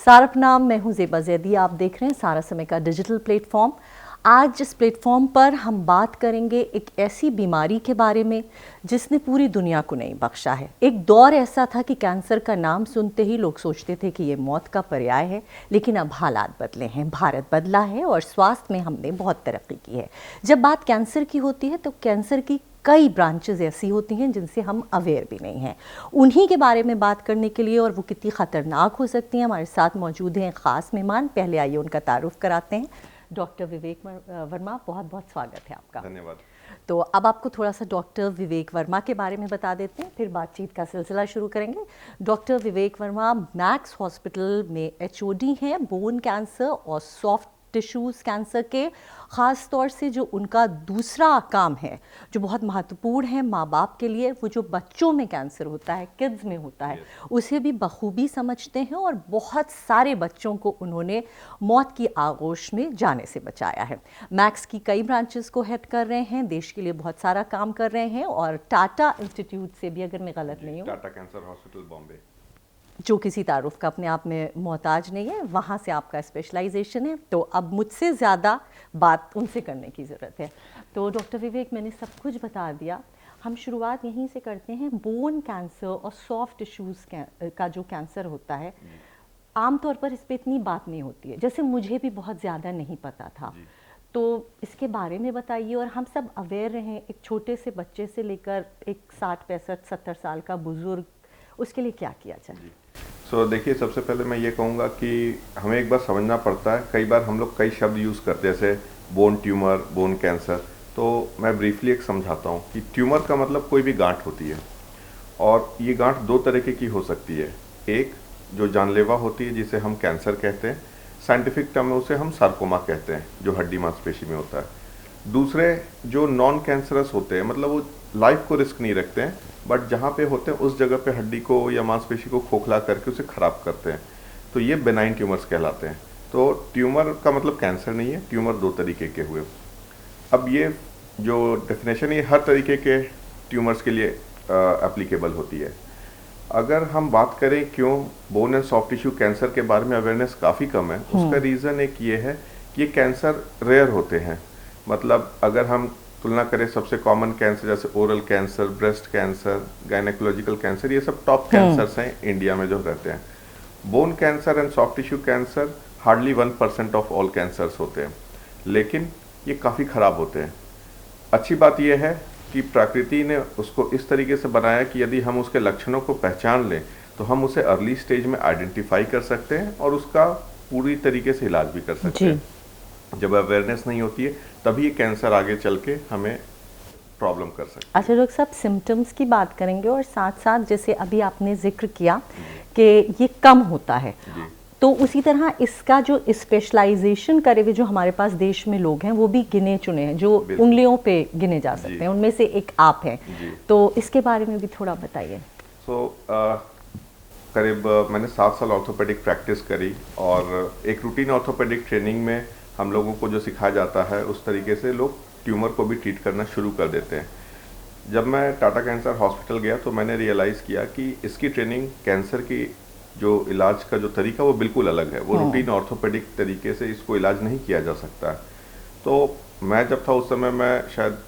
सारा नाम, मैं हूं ज़ेबा ज़ैदी। आप देख रहे हैं सारा समय का डिजिटल प्लेटफॉर्म। आज जिस प्लेटफॉर्म पर हम बात करेंगे एक ऐसी बीमारी के बारे में जिसने पूरी दुनिया को नहीं बख्शा है। एक दौर ऐसा था कि कैंसर का नाम सुनते ही लोग सोचते थे कि ये मौत का पर्याय है, लेकिन अब हालात बदले हैं, भारत बदला है और स्वास्थ्य में हमने बहुत तरक्की की है। जब बात कैंसर की होती है तो कैंसर की कई ब्रांचेस ऐसी होती हैं जिनसे हम अवेयर भी नहीं हैं। उन्हीं के बारे में बात करने के लिए और वो कितनी ख़तरनाक हो सकती हैं, हमारे साथ मौजूद हैं ख़ास मेहमान। पहले आइए उनका तारुफ कराते हैं। डॉक्टर विवेक वर्मा, बहुत बहुत स्वागत है आपका। धन्यवाद। तो अब आपको थोड़ा सा डॉक्टर विवेक वर्मा के बारे में बता देते हैं, फिर बातचीत का सिलसिला शुरू करेंगे। डॉक्टर विवेक वर्मा मैक्स हॉस्पिटल में एचओडी हैं बोन कैंसर और सॉफ्ट टिश्यूज़ कैंसर के। ख़ास तौर से जो उनका दूसरा काम है जो बहुत महत्वपूर्ण है माँ बाप के लिए, वो जो बच्चों में कैंसर होता है, किड्स में होता है, उसे भी बखूबी समझते हैं और बहुत सारे बच्चों को उन्होंने मौत की आगोश में जाने से बचाया है। मैक्स की कई ब्रांचेस को हेड कर रहे हैं, देश के लिए बहुत सारा काम कर रहे हैं और टाटा इंस्टीट्यूट से भी, अगर मैं गलत नहीं हूँ, टाटा कैंसर हॉस्पिटल बॉम्बे, जो किसी तारुफ का अपने आप में मोहताज नहीं है, वहाँ से आपका स्पेशलाइजेशन है। तो अब मुझसे ज़्यादा बात उनसे करने की ज़रूरत है। तो डॉक्टर विवेक, मैंने सब कुछ बता दिया, हम शुरुआत यहीं से करते हैं। बोन कैंसर और सॉफ्ट टिश्यूज़ का जो कैंसर होता है, आमतौर पर इस पर इतनी बात नहीं होती है, जैसे मुझे भी बहुत ज़्यादा नहीं पता था। तो इसके बारे में बताइए और हम सब अवेयर रहें, एक छोटे से बच्चे से लेकर एक 60-65-70 साल का बुज़ुर्ग, उसके लिए क्या किया जाए। देखिए, सबसे पहले मैं ये कहूँगा कि हमें एक बार समझना पड़ता है। कई बार हम लोग कई शब्द यूज़ करते हैं, जैसे बोन ट्यूमर, बोन कैंसर। तो मैं ब्रीफली एक समझाता हूँ कि ट्यूमर का मतलब कोई भी गांठ होती है, और ये गांठ दो तरीके की हो सकती है। एक जो जानलेवा होती है जिसे हम कैंसर कहते हैं, साइंटिफिक टर्म में उसे हम सार्कोमा कहते हैं, जो हड्डी मांसपेशी में होता है। दूसरे जो नॉन कैंसरस होते हैं, मतलब वो लाइफ को रिस्क नहीं रखते हैं, बट जहाँ पे होते हैं उस जगह पे हड्डी को या मांसपेशी को खोखला करके उसे ख़राब करते हैं, तो ये बेनाइन ट्यूमर्स कहलाते हैं। तो ट्यूमर का मतलब कैंसर नहीं है, ट्यूमर दो तरीके के हुए। अब ये जो डेफिनेशन है हर तरीके के ट्यूमर्स के लिए एप्लीकेबल होती है। अगर हम बात करें क्यों bone and soft tissue cancer के बारे में अवेयरनेस काफ़ी कम है, उसका रीज़न एक ये है कि ये कैंसर रेयर होते हैं। मतलब अगर हम तुलना करें सबसे कॉमन कैंसर जैसे oral cancer, breast cancer, gynaecological cancer, ये सब टॉप कैंसर्स हैं इंडिया में जो रहते हैं। Bone cancer and soft tissue cancer hardly 1% of all cancers होते हैं, लेकिन ये काफ़ी ख़राब होते हैं। अच्छी बात यह है कि प्रकृति ने उसको इस तरीके से बनाया कि यदि हम उसके लक्षणों को पहचान लें तो हम उसे अर्ली स्टेज में आइडेंटिफाई कर सकते हैं और उसका पूरी तरीके से इलाज भी कर सकते हैं। जब अवेयरनेस नहीं होती है तभी ये कैंसर आगे चल के हमें प्रॉब्लम कर सकते हैं। अच्छा डॉक्टर साहब, सिम्टम्स की बात करेंगे और साथ साथ जैसे अभी आपने जिक्र किया कि ये कम होता है, तो उसी तरह इसका जो स्पेशलाइजेशन करे हुए जो हमारे पास देश में लोग हैं वो भी गिने चुने हैं, जो उंगलियों पे गिने जा सकते हैं, उनमें से एक आप हैं। तो इसके बारे में भी थोड़ा बताइए। करीब मैंने 7 साल ऑर्थोपेडिक प्रैक्टिस करी, और एक रूटीन ऑर्थोपेडिक ट्रेनिंग में हम लोगों को जो सिखाया जाता है उस तरीके से लोग ट्यूमर को भी ट्रीट करना शुरू कर देते हैं। जब मैं टाटा कैंसर हॉस्पिटल गया तो मैंने रियलाइज़ किया कि इसकी ट्रेनिंग, कैंसर की जो इलाज का जो तरीका वो बिल्कुल अलग है। वो रूटीन ऑर्थोपेडिक तरीके से इसको इलाज नहीं किया जा सकता है। तो मैं जब था उस समय मैं शायद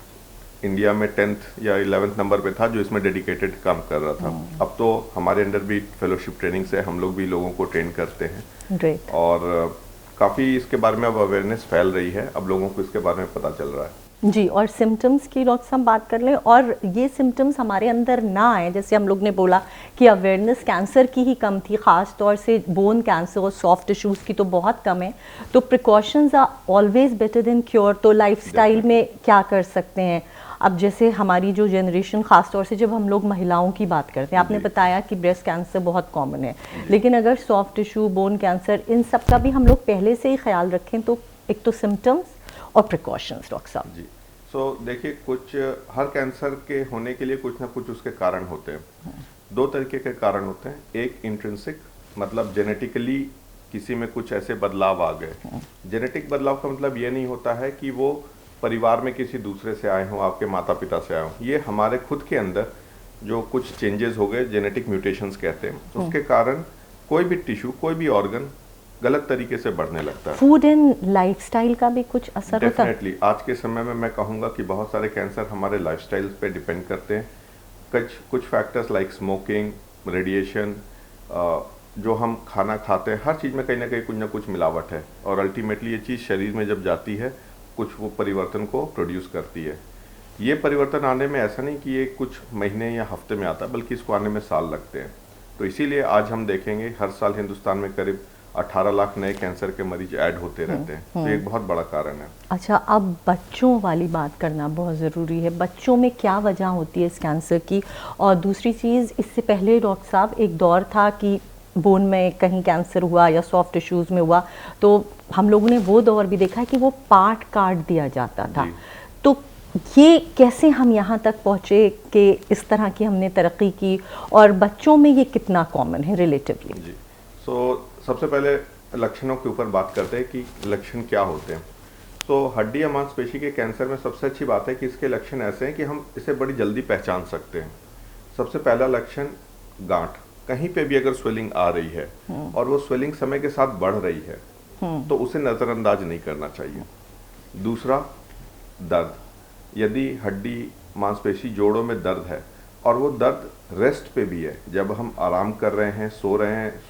इंडिया में 10th या 11th नंबर पे था जो इसमें डेडिकेटेड काम कर रहा था। अब तो हमारे अंडर भी फेलोशिप ट्रेनिंग से हम लोग भी लोगों को ट्रेन करते हैं, और काफ़ी इसके बारे में अब अवेयरनेस फैल रही है, अब लोगों को इसके बारे में पता चल रहा है। जी, और सिम्टम्स की डॉक्टर साहब बात कर लें, और ये सिम्टम्स हमारे अंदर ना आए, जैसे हम लोग ने बोला कि अवेयरनेस कैंसर की ही कम थी, ख़ास तौर से बोन कैंसर और सॉफ्ट टिश्यूज़ की तो बहुत कम है। तो precautions are always better than cure. तो लाइफस्टाइल में क्या कर सकते हैं? अब जैसे हमारी जो जनरेशन, ख़ास तौर से जब हम लोग महिलाओं की बात करते हैं, आपने बताया कि ब्रेस्ट कैंसर बहुत कॉमन है, लेकिन अगर सॉफ्ट टिश्यू, बोन कैंसर, इन सब का भी हम लोग पहले से ही ख्याल रखें, तो एक तो सिम्टम्स और प्रिकॉशंस डॉक्टर साहब। जी, देखिए, कुछ हर कैंसर के होने के लिए कुछ ना कुछ उसके कारण होते हैं। दो तरीके के कारण होते हैं। एक इंट्रिंसिक, मतलब जेनेटिकली किसी में कुछ ऐसे बदलाव आ गए। जेनेटिक बदलाव का मतलब ये नहीं होता है कि वो परिवार में किसी दूसरे से आए हों, आपके माता पिता से आए हों। ये हमारे खुद के अंदर जो कुछ चेंजेस हो गए, जेनेटिक म्यूटेशंस कहते हैं, उसके कारण कोई भी टिश्यू, कोई भी ऑर्गन गलत तरीके से बढ़ने लगता है। फूड एंड लाइफस्टाइल का भी कुछ असर होता है? डेफिनेटली आज के समय में मैं कहूँगा कि बहुत सारे कैंसर हमारे लाइफस्टाइल पे डिपेंड करते हैं। कुछ फैक्टर्स लाइक स्मोकिंग, रेडिएशन, जो हम खाना खाते हैं, हर चीज़ में कहीं ना कुछ मिलावट है, और अल्टीमेटली ये चीज़ शरीर में जब जाती है कुछ वो परिवर्तन को प्रोड्यूस करती है। ये परिवर्तन आने में ऐसा नहीं कि ये कुछ महीने या हफ्ते में आता है, बल्कि इसको आने में साल लगते हैं। तो इसीलिए आज हम देखेंगे हर साल हिंदुस्तान में करीब 18 लाख नए कैंसर के मरीज ऐड होते रहते हैं। तो एक बहुत बड़ा कारण है। अच्छा, अब बच्चों वाली बात करना बहुत ज़रूरी है। बच्चों में क्या वजह होती है इस कैंसर की? और दूसरी चीज़, इससे पहले डॉक्टर साहब एक दौर था कि बोन में कहीं कैंसर हुआ या सॉफ्ट टिश्यूज़ में हुआ तो हम लोगों ने वो दौर भी देखा है कि वो पार्ट काट दिया जाता था। तो ये कैसे हम यहाँ तक पहुँचे कि इस तरह की हमने तरक्की की, और बच्चों में ये कितना कॉमन है रिलेटिवली? जी, सबसे पहले लक्षणों के ऊपर बात करते हैं कि लक्षण क्या होते हैं। हड्डी या मांसपेशी के कैंसर में सबसे अच्छी बात है कि इसके लक्षण ऐसे हैं कि हम इसे बड़ी जल्दी पहचान सकते हैं। सबसे पहला लक्षण गांठ, कहीं पे भी अगर स्वेलिंग आ रही है और वो स्वेलिंग समय के साथ बढ़ रही है तो उसे नज़रअंदाज नहीं करना चाहिए। दूसरा, दर्द, यदि हड्डी मांसपेशी जोड़ों में दर्द है और वो दर्द रेस्ट पे भी है, जब हम आराम कर रहे हैं, सो रहे हैं,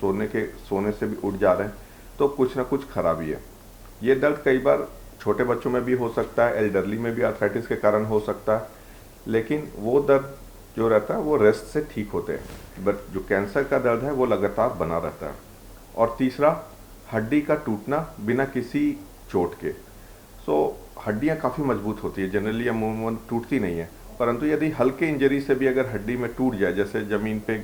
सोने से भी उठ जा रहे हैं, तो कुछ ना कुछ खराबी है। ये दर्द कई बार छोटे बच्चों में भी हो सकता है, एल्डरली में भी आर्थराइटिस के कारण हो सकता है, लेकिन वो दर्द जो रहता है वो रेस्ट से ठीक होते हैं। बट जो कैंसर का दर्द है वो लगातार बना रहता है। और तीसरा, हड्डी का टूटना बिना किसी चोट के। हड्डियाँ काफ़ी मजबूत होती है, जनरली अमूमन टूटती नहीं है, परंतु यदि हल्के इंजरी से भी अगर हड्डी में टूट जाए, जैसे ज़मीन पे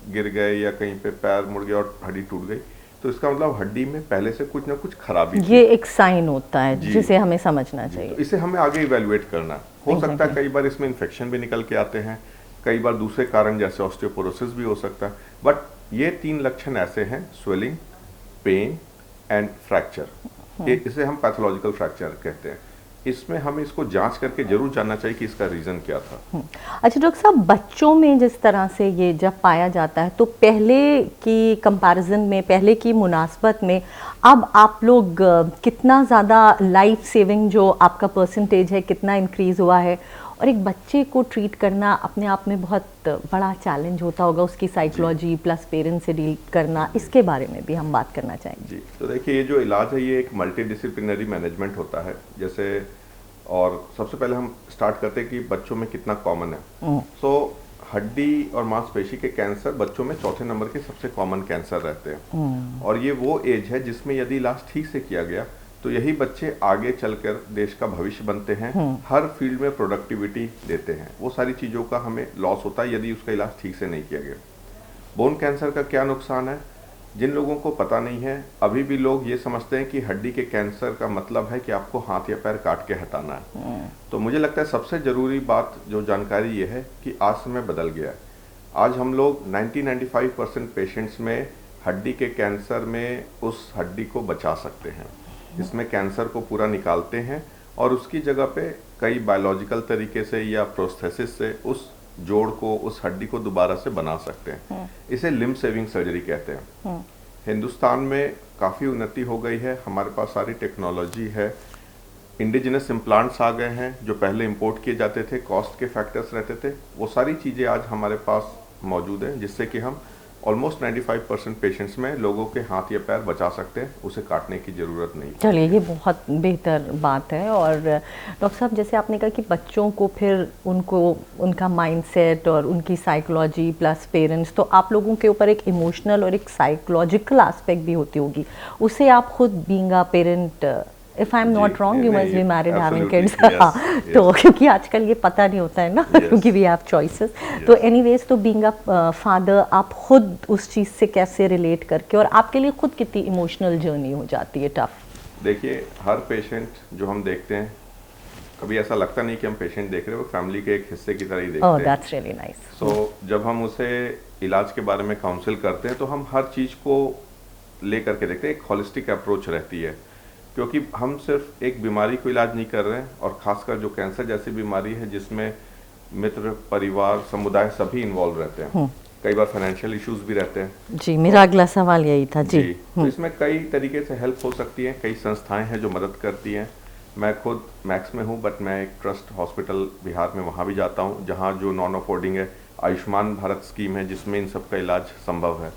गिर गए या कहीं पे पैर मुड़ गया और हड्डी टूट गई, तो इसका मतलब हड्डी में पहले से कुछ ना कुछ खराबी थी। ये एक साइन होता है जिसे हमें समझना चाहिए। तो इसे हमें आगे इवेलुएट करना हो सकता है। कई बार इसमें इन्फेक्शन भी निकल के आते हैं, कई बार दूसरे कारण जैसे ऑस्टियोपोरोसिस भी हो सकता है। बट ये 3 लक्षण ऐसे हैं, स्वेलिंग, पेन एंड फ्रैक्चर। इसे हम पैथोलॉजिकल फ्रैक्चर कहते हैं। इसमें हमें इसको जांच करके जरूर जानना चाहिए कि इसका रीज़न क्या था। अच्छा डॉक्टर साहब, बच्चों में जिस तरह से ये जब पाया जाता है तो पहले की कंपैरिजन में, पहले की मुनासबत में अब आप लोग कितना ज़्यादा लाइफ सेविंग जो आपका परसेंटेज है कितना इंक्रीज़ हुआ है? और एक बच्चे को ट्रीट करना अपने आप में बहुत बड़ा चैलेंज होता होगा, उसकी साइकोलॉजी प्लस पेरेंट्स से डील करना, इसके बारे में भी हम बात करना चाहेंगे। जी, तो देखिए, ये जो इलाज है ये एक मल्टी डिसिप्लिनरी मैनेजमेंट होता है। जैसे, और सबसे पहले हम स्टार्ट करते हैं कि बच्चों में कितना कॉमन है। हड्डी और मांसपेशी के कैंसर बच्चों में चौथे नंबर के सबसे कॉमन कैंसर रहते हैं। और ये वो एज है जिसमें यदि इलाज ठीक से किया गया तो यही बच्चे आगे चलकर देश का भविष्य बनते हैं, हर फील्ड में प्रोडक्टिविटी देते हैं। वो सारी चीज़ों का हमें लॉस होता है यदि उसका इलाज ठीक से नहीं किया गया। बोन कैंसर का क्या नुकसान है? जिन लोगों को पता नहीं है, अभी भी लोग ये समझते हैं कि हड्डी के कैंसर का मतलब है कि आपको हाथ या पैर काट के हटाना है। तो मुझे लगता है सबसे ज़रूरी बात जो जानकारी ये है कि आज समय बदल गया है। आज हम लोग 90-95% पेशेंट्स में हड्डी के कैंसर में उस हड्डी को बचा सकते हैं। इसमें कैंसर को पूरा निकालते हैं और उसकी जगह पे कई बायोलॉजिकल तरीके से या प्रोस्थेसिस से उस जोड़ को, उस हड्डी को दोबारा से बना सकते हैं। इसे लिम्ब सेविंग सर्जरी कहते हैं। हिंदुस्तान में काफ़ी उन्नति हो गई है, हमारे पास सारी टेक्नोलॉजी है, इंडिजिनस इम्प्लांट्स आ गए हैं जो पहले इंपोर्ट किए जाते थे, कॉस्ट के फैक्टर्स रहते थे। वो सारी चीज़ें आज हमारे पास मौजूद हैं जिससे कि हम ऑलमोस्ट 95% पेशेंट्स में लोगों के हाथ या पैर बचा सकते हैं, उसे काटने की ज़रूरत नहीं। चलिए, ये बहुत बेहतर बात है। और डॉक्टर साहब, जैसे आपने कहा कि बच्चों को फिर उनका माइंडसेट और उनकी साइकोलॉजी प्लस पेरेंट्स, तो आप लोगों के ऊपर एक इमोशनल और एक साइकोलॉजिकल एस्पेक्ट भी होती होगी। उसे आप खुद being a parent, if I am not wrong, you must be married having kids. तो क्योंकि आजकल ये पता नहीं होता है ना, क्योंकि वी हैव चॉइसेस। तो एनीवेज, तो बीइंग अ फादर, आप खुद उस चीज़ से कैसे रिलेट करके, और आपके लिए खुद कितनी इमोशनल जर्नी हो जाती है, टफ? देखिए, हर पेशेंट जो हम देखते हैं, कभी ऐसा लगता नहीं कि हम पेशेंट देख रहे हैं, वो फैमिली के एक हिस्से की तरह ही देखते हैं। ओह, दैट्स रियली नाइस। सो जब हम उसे इलाज के बारे में काउंसिल करते हैं तो हम हर चीज़ को लेकर के देखते हैं, एक हॉलिस्टिक अप्रोच रहती है, क्योंकि हम सिर्फ एक बीमारी को इलाज नहीं कर रहे हैं। और ख़ासकर जो कैंसर जैसी बीमारी है जिसमें मित्र, परिवार, समुदाय सभी इन्वॉल्व रहते हैं, कई बार फाइनेंशियल इश्यूज भी रहते हैं। जी, मेरा अगला सवाल यही था जी। तो इसमें कई तरीके से हेल्प हो सकती है, कई संस्थाएं हैं जो मदद करती हैं। मैं खुद मैक्स में हूँ, बट मैं एक ट्रस्ट हॉस्पिटल बिहार में वहाँ भी जाता हूँ, जहाँ जो नॉन अफोर्डिंग है, आयुष्मान भारत स्कीम है जिसमें इन सब का इलाज संभव है।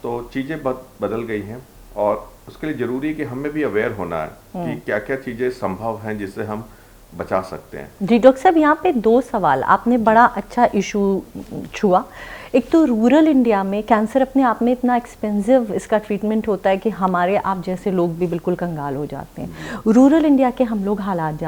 तो चीज़ें बदल गई हैं और उसके लिए ज़रूरी है कि हमें भी अवेयर होना है कि क्या क्या चीज़ें संभव हैं जिससे हम बचा सकते हैं। जी डॉक्टर साहब, यहाँ पे दो सवाल, आपने बड़ा अच्छा इशू छुआ। एक तो रूरल इंडिया में कैंसर अपने आप में इतना एक्सपेंसिव इसका ट्रीटमेंट होता है कि हमारे आप जैसे लोग भी बिल्कुल कंगाल हो जाते हैं। रूरल इंडिया के हम लोग हालात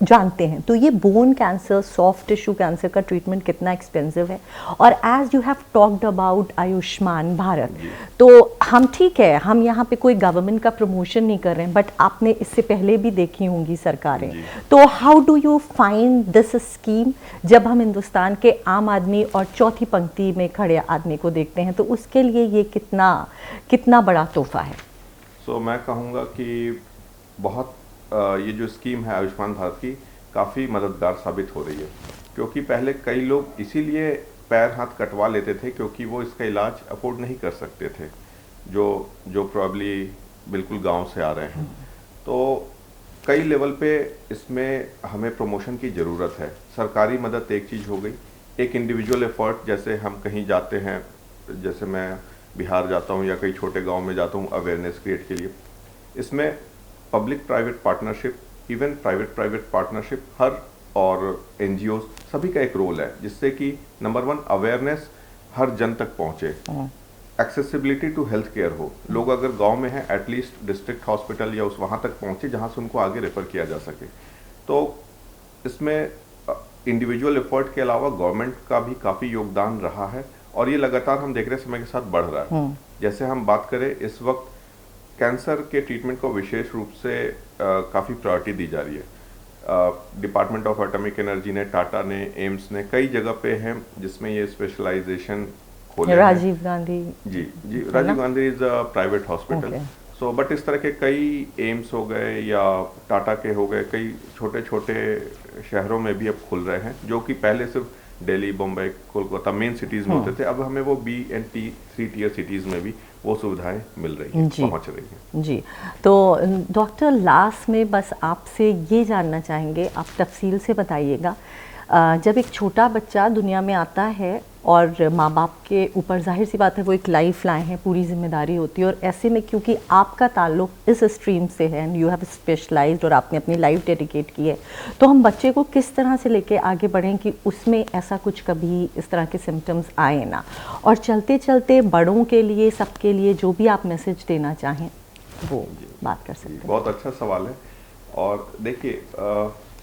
जानते हैं। तो ये bone cancer, soft tissue cancer का ट्रीटमेंट कितना एक्सपेंसिव है। और as you have talked about Ayushman Bharat, तो हम ठीक है, हम यहाँ पे कोई गवर्नमेंट का प्रमोशन नहीं कर रहे हैं, बट आपने इससे पहले भी देखी होंगी सरकारें। तो how do you find this scheme जब हम हिंदुस्तान के आम आदमी और चौथी पंक्ति में खड़े आदमी को देखते हैं, तो उसके लिए ये कितना बड़ा तोहफा है? सो मैं कहूँगा कि बहुत ये जो स्कीम है आयुष्मान भारत की काफ़ी मददगार साबित हो रही है, क्योंकि पहले कई लोग इसीलिए पैर हाथ कटवा लेते थे क्योंकि वो इसका इलाज अफोर्ड नहीं कर सकते थे, जो प्रॉब्ली बिल्कुल गांव से आ रहे हैं। तो कई लेवल पे इसमें हमें प्रमोशन की ज़रूरत है। सरकारी मदद एक चीज़ हो गई, एक इंडिविजुअल एफर्ट, जैसे हम कहीं जाते हैं, जैसे मैं बिहार जाता हूँ या कई छोटे गांव में जाता हूँ अवेयरनेस क्रिएट के लिए, इसमें public private partnership, even private partnership, हर और एनजीओ सभी का एक रोल है, जिससे कि नंबर 1 अवेयरनेस हर जन तक पहुँचे, एक्सेसिबिलिटी टू हेल्थ केयर हो। लोग अगर गांव में हैं, एटलीस्ट डिस्ट्रिक्ट हॉस्पिटल या उस वहाँ तक पहुँचे जहाँ से उनको आगे रेफर किया जा सके। तो इसमें इंडिविजुअल एफर्ट के अलावा गवर्नमेंट का भी काफ़ी योगदान रहा है और ये लगातार हम देख रहे हैं समय के साथ बढ़ रहा है। जैसे हम बात करें, इस वक्त कैंसर के ट्रीटमेंट को विशेष रूप से काफ़ी प्रायोरिटी दी जा रही है। डिपार्टमेंट ऑफ एटॉमिक एनर्जी ने, टाटा ने, एम्स ने, कई जगह पे हैं जिसमें ये स्पेशलाइजेशन खोले हैं। Rajiv Gandhi, ji, Rajiv Gandhi is a private hospital. So but इस तरह के कई एम्स हो गए या टाटा के हो गए, कई छोटे छोटे शहरों में भी अब खुल रहे हैं, जो कि पहले सिर्फ दिल्ली, बम्बई, कोलकाता मेन सिटीज़ में होते थे। अब हमें वो B and T 3 tier cities में भी वो सुविधाएं मिल रही हैं, पहुंच रही हैं। जी, तो डॉक्टर लास्ट में बस आपसे ये जानना चाहेंगे, आप तफसील से बताइएगा, जब एक छोटा बच्चा दुनिया में आता है और माँ बाप के ऊपर जाहिर सी बात है वो एक लाइफ लाए हैं, पूरी जिम्मेदारी होती है, और ऐसे में क्योंकि आपका ताल्लुक इस स्ट्रीम से है एंड यू हैव स्पेशलाइज्ड और आपने अपनी लाइफ डेडिकेट की है, तो हम बच्चे को किस तरह से लेके आगे बढ़ें कि उसमें ऐसा कुछ कभी इस तरह के सिम्टम्स आए ना, और चलते चलते बड़ों के लिए, सबके लिए जो भी आप मैसेज देना चाहें वो बात कर सकते हैं। बहुत अच्छा सवाल है। और देखिए,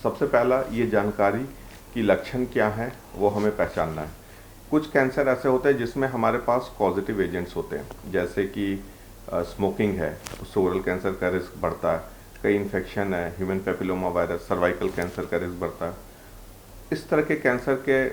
सबसे पहला ये जानकारी कि लक्षण क्या है वो हमें पहचानना है। कुछ कैंसर ऐसे होते हैं जिसमें हमारे पास पॉजिटिव एजेंट्स होते हैं, जैसे कि स्मोकिंग है, उससे ओरल कैंसर का रिस्क बढ़ता है। कई इन्फेक्शन है, human papilloma virus, cervical cancer का रिस्क बढ़ता है। इस तरह के कैंसर के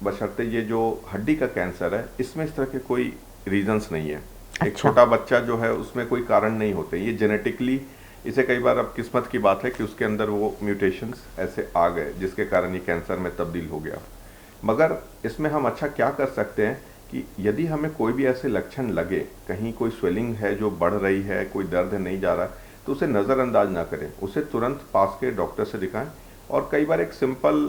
बशर्ते ये जो हड्डी का कैंसर है, इसमें इस तरह के कोई रीजंस नहीं है। एक छोटा बच्चा जो है उसमें कोई कारण नहीं होते, ये जेनेटिकली, इसे कई बार अब किस्मत की बात है कि उसके अंदर वो म्यूटेशंस ऐसे आ गए जिसके कारण ये कैंसर में तब्दील हो गया। मगर इसमें हम अच्छा क्या कर सकते हैं कि यदि हमें कोई भी ऐसे लक्षण लगे, कहीं कोई स्वेलिंग है जो बढ़ रही है, कोई दर्द है नहीं जा रहा, तो उसे नज़रअंदाज ना करें, उसे तुरंत पास के डॉक्टर से दिखाएं। और कई बार एक सिंपल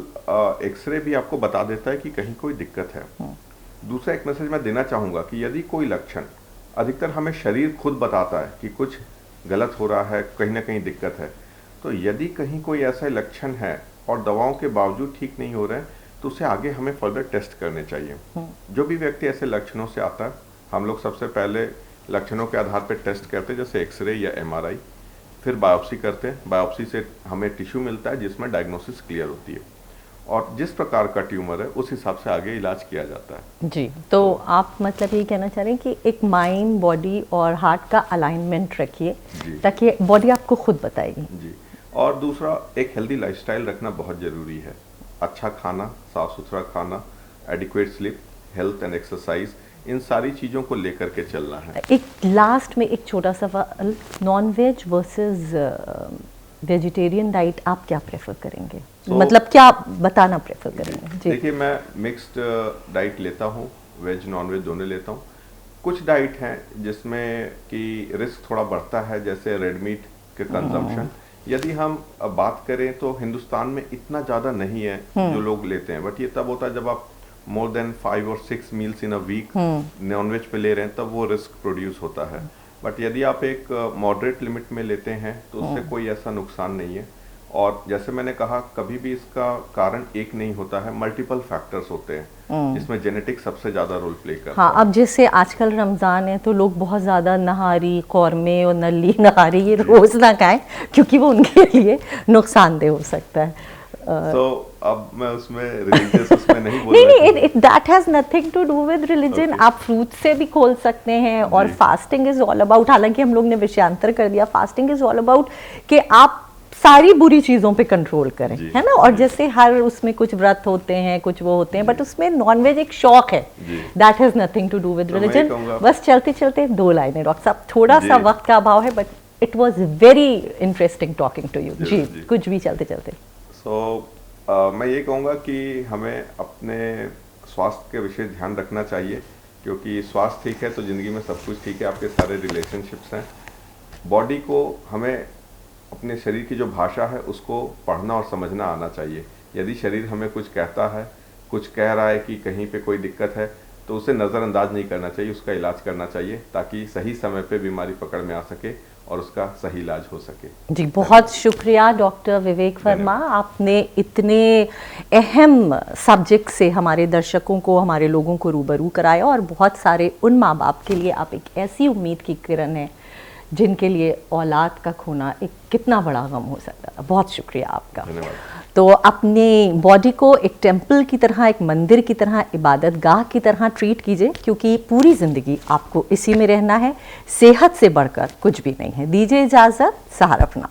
एक्सरे भी आपको बता देता है कि कहीं कोई दिक्कत है। दूसरा एक मैसेज मैं देना चाहूँगा कि यदि कोई लक्षण, अधिकतर हमें शरीर खुद बताता है कि कुछ गलत हो रहा है, कहीं ना कहीं दिक्कत है, तो यदि कहीं कोई ऐसा लक्षण है और दवाओं के बावजूद ठीक नहीं हो रहे हैं, तो उसे आगे हमें फर्दर टेस्ट करने चाहिए। जो भी व्यक्ति ऐसे लक्षणों से आता है, हम लोग सबसे पहले लक्षणों के आधार पर टेस्ट करते हैं, जैसे एक्सरे या एमआरआई, फिर बायोप्सी करते हैं। बायोप्सी से हमें टिश्यू मिलता है जिसमें डायग्नोसिस क्लियर होती है, और जिस प्रकार का ट्यूमर है उस हिसाब से आगे इलाज किया जाता है। जी, तो आप मतलब ये कहना चाह रहे हैं कि एक माइंड, बॉडी और हार्ट का अलाइनमेंट रखिए ताकि बॉडी आपको खुद बताएगी। जी, और दूसरा एक हेल्दी लाइफस्टाइल रखना बहुत ज़रूरी है। अच्छा खाना, साफ सुथरा खाना, adequate sleep, health and exercise, इन सारी चीज़ों को लेकर के चलना है। एक लास्ट में एक छोटा सवाल, non veg versus vegetarian diet आप क्या प्रेफर करेंगे? मतलब क्या बताना प्रेफर करेंगे? जी, देखिए, मैं मिक्स्ड डाइट लेता हूँ वेज नॉन वेज दोनों लेता हूँ। कुछ डाइट हैं जिसमें कि रिस्क थोड़ा बढ़ता है, जैसे रेड मीट के कंजम्पशन। यदि हम अब बात करें तो हिंदुस्तान में इतना ज़्यादा नहीं है जो लोग लेते हैं, बट ये तब होता है जब आप मोर देन 5 और 6 meals in a week non veg पे ले रहे हैं, तब वो रिस्क प्रोड्यूस होता है। बट यदि आप एक मॉडरेट लिमिट में लेते हैं तो उससे कोई ऐसा नुकसान नहीं है। और जैसे मैंने कहा, कभी भी इसका कारण एक नहीं होता है, मल्टीपल फैक्टर्स होते हैं जिसमें जेनेटिक सबसे ज़्यादा रोल प्ले करता है। हाँ, अब जैसे आजकल रमज़ान है तो लोग बहुत ज़्यादा नहारी, कौरमे और नली नहारी ये रोज़ ना खाएं, क्योंकि वो उनके लिए नुकसानदेह हो सकता है। तो अब मैं उसमें रिलीजियस उसमें नहीं बोल नहीं, that has nothing to do with religion. आप फ्रूट से भी खोल सकते हैं, और फास्टिंग इज ऑल अबाउट, हालांकि हम लोग ने विषयांतर कर दिया, फास्टिंग इज ऑल अबाउट कि आप सारी बुरी चीजों पे कंट्रोल करें, है ना। और जैसे हर उसमें कुछ व्रत होते हैं, कुछ वो होते हैं, बट उसमें नॉनवेज एक शौक है, that has nothing to do with religion. बस चलते चलते 2 लाइनें डॉक्टर साहब, थोड़ा सा वक्त का अभाव है, but it was very interesting talking to you. जी, कुछ भी चलते चलते। मैं ये कहूँगा कि हमें अपने स्वास्थ्य के विषय ध्यान रखना चाहिए, क्योंकि स्वास्थ्य ठीक है तो ज़िंदगी में सब कुछ ठीक है, आपके सारे रिलेशनशिप्स हैं। बॉडी को हमें अपने शरीर की जो भाषा है उसको पढ़ना और समझना आना चाहिए। यदि शरीर हमें कुछ कहता है, कुछ कह रहा है कि कहीं पे कोई दिक्कत है, तो उसे नज़रअंदाज नहीं करना चाहिए, उसका इलाज करना चाहिए, ताकि सही समय पे बीमारी पकड़ में आ सके और उसका सही इलाज हो सके। जी, बहुत शुक्रिया डॉक्टर विवेक वर्मा, आपने इतने अहम सब्जेक्ट से हमारे दर्शकों को, हमारे लोगों को रूबरू कराया, और बहुत सारे उन माँ बाप के लिए आप एक ऐसी उम्मीद की किरण है जिनके लिए औलाद का खोना एक कितना बड़ा गम हो सकता है। बहुत शुक्रिया आपका। धन्यवाद। तो अपने बॉडी को एक टेम्पल की तरह, एक मंदिर की तरह, इबादत गाह की तरह ट्रीट कीजिए, क्योंकि पूरी ज़िंदगी आपको इसी में रहना है। सेहत से बढ़कर कुछ भी नहीं है। दीजिए इजाज़त, सहारा अपना।